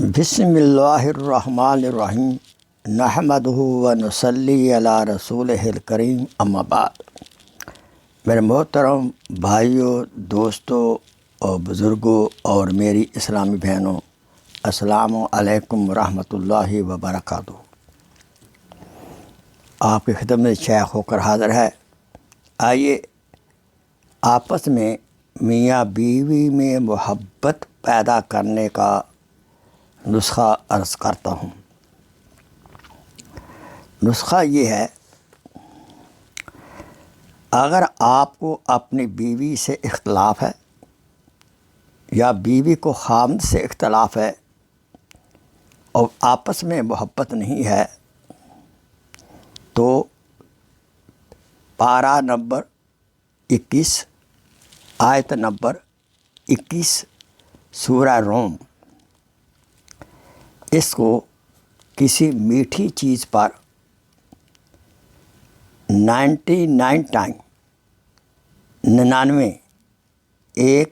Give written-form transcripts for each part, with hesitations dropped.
بسم اللہ الرحمن الرحیم نحمدہ و نصلی علی رسولہ الکریم اما بعد۔ میرے محترم بھائیوں، دوستوں اور بزرگوں اور میری اسلامی بہنوں، السلام علیکم ورحمۃ اللہ وبرکاتہ۔ آپ کی خدمت میں شیخ ہو کر حاضر ہے۔ آئیے آپس میں میاں بیوی میں محبت پیدا کرنے کا نسخہ عرض کرتا ہوں۔ نسخہ یہ ہے، اگر آپ کو اپنی بیوی سے اختلاف ہے یا بیوی کو خاوند سے اختلاف ہے اور آپس میں محبت نہیں ہے تو پارہ نمبر 21 آیت نمبر 21 سورہ روم، اس کو کسی میٹھی چیز پر 99 ٹائم 99 ایک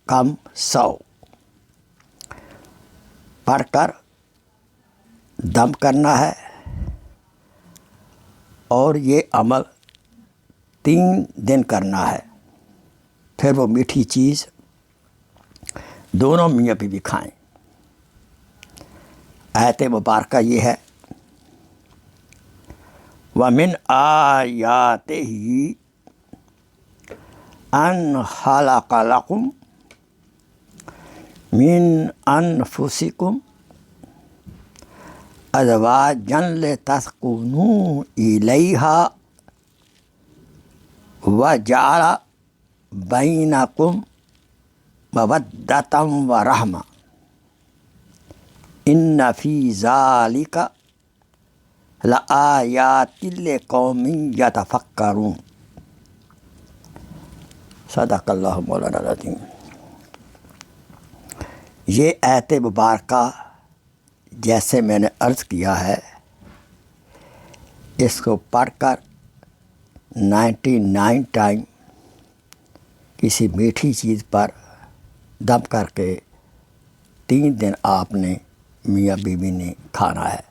کم 100 پڑھ کر دم کرنا ہے، اور یہ عمل 3 دن کرنا ہے۔ پھر وہ میٹھی چیز دونوں میاں بیوی کھائیں۔ آیت مبارکہ یہ ہے، وَمِنْ آیَاتِهِ أَنْ خَلَقَ لَكُم مِّنْ أَنفُسِكُمْ أَزْوَاجًا لِتَسْكُنُوا إِلَيْهَا وَجَعَلَ بَيْنَكُمْ مَوَدَّةً وَرَحْمَةً ان فی ذالک لآیات لقوم یتفکرون۔ صدق اللہ مولانا العظیم۔ یہ آیت مبارکہ جیسے میں نے عرض کیا ہے، اس کو پڑھ کر 99 ٹائم کسی میٹھی چیز پر دم کر کے 3 دن آپ نے میاں بیوی نے کھانا ہے،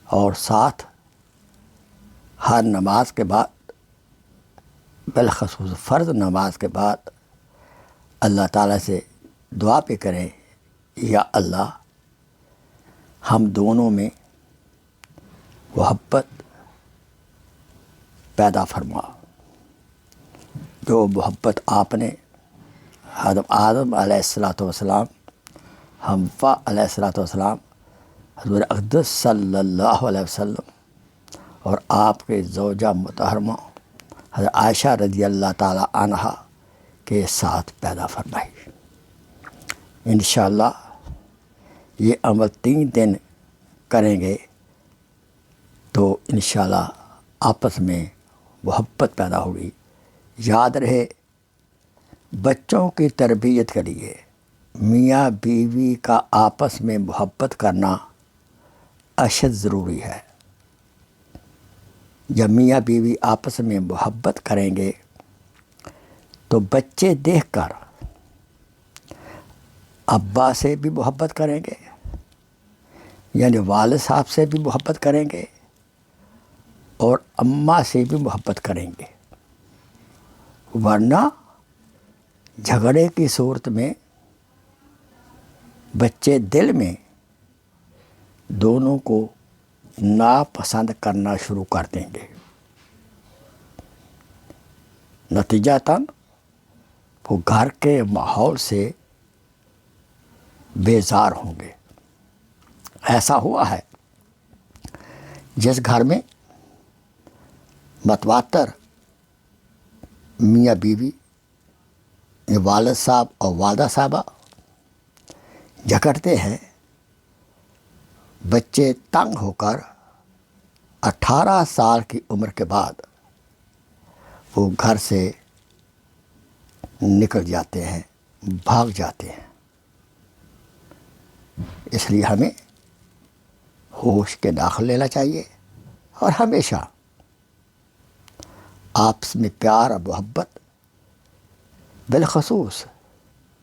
اور ساتھ ہر نماز کے بعد، بالخصوص فرض نماز کے بعد، اللہ تعالیٰ سے دعا بھی کریں، یا اللہ ہم دونوں میں محبت پیدا فرما۔ جو محبت آپ نے حضرت آدم علیہ السلام، حوا علیہ السلام، حضور اقدس صلی اللہ علیہ وسلم اور آپ کے زوجہ مطہرمہ حضرت عائشہ رضی اللہ تعالی عنہا کے ساتھ پیدا فرمائی۔ انشاءاللہ یہ عمل 3 دن کریں گے تو انشاءاللہ آپس میں محبت پیدا ہوگی۔ یاد رہے، بچوں کی تربیت کے لیے میاں بیوی کا آپس میں محبت کرنا اشد ضروری ہے۔ جب میاں بیوی آپس میں محبت کریں گے تو بچے دیکھ کر ابا سے بھی محبت کریں گے، یعنی والد صاحب سے بھی محبت کریں گے، اور اماں سے بھی محبت کریں گے۔ ورنہ جھگڑے کی صورت میں بچے دل میں دونوں کو ناپسند کرنا شروع کر دیں گے، نتیجتاً وہ گھر کے ماحول سے بیزار ہوں گے۔ ایسا ہوا ہے، جس گھر میں متواتر میاں بیوی، والد صاحب اور والدہ صاحبہ جھگڑتے ہیں، بچے تنگ ہو کر 18 سال کی عمر کے بعد وہ گھر سے نکل جاتے ہیں، بھاگ جاتے ہیں۔ اس لیے ہمیں ہوش کے داخل لینا چاہیے، اور ہمیشہ آپس میں پیار اور محبت، بالخصوص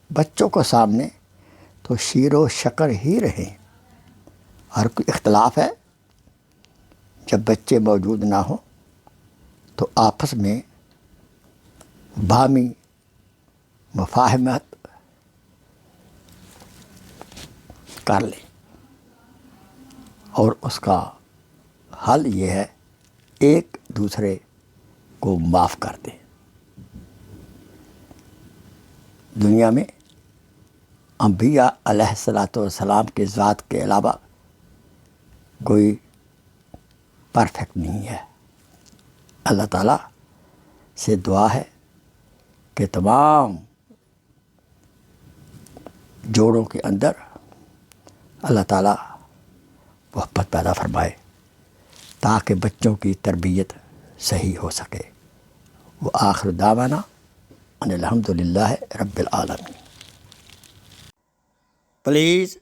بچوں کو سامنے تو شیر و شکر ہی رہیں۔ اور کوئی اختلاف ہے، جب بچے موجود نہ ہوں تو آپس میں باہمی مفاہمت کر لیں، اور اس کا حل یہ ہے ایک دوسرے کو معاف کر دیں۔ دنیا میں انبیاء علیہ الصلاۃ والسلام کے ذات کے علاوہ کوئی پرفیکٹ نہیں ہے۔ اللہ تعالیٰ سے دعا ہے کہ تمام جوڑوں کے اندر اللہ تعالیٰ محبت پیدا فرمائے تاکہ بچوں کی تربیت صحیح ہو سکے۔ وآخر دعوانا ان الحمد للہ رب العالمین۔ Please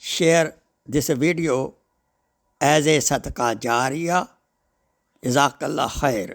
share this video as a صدقہ جاریہ۔ جزاک اللہ خیر۔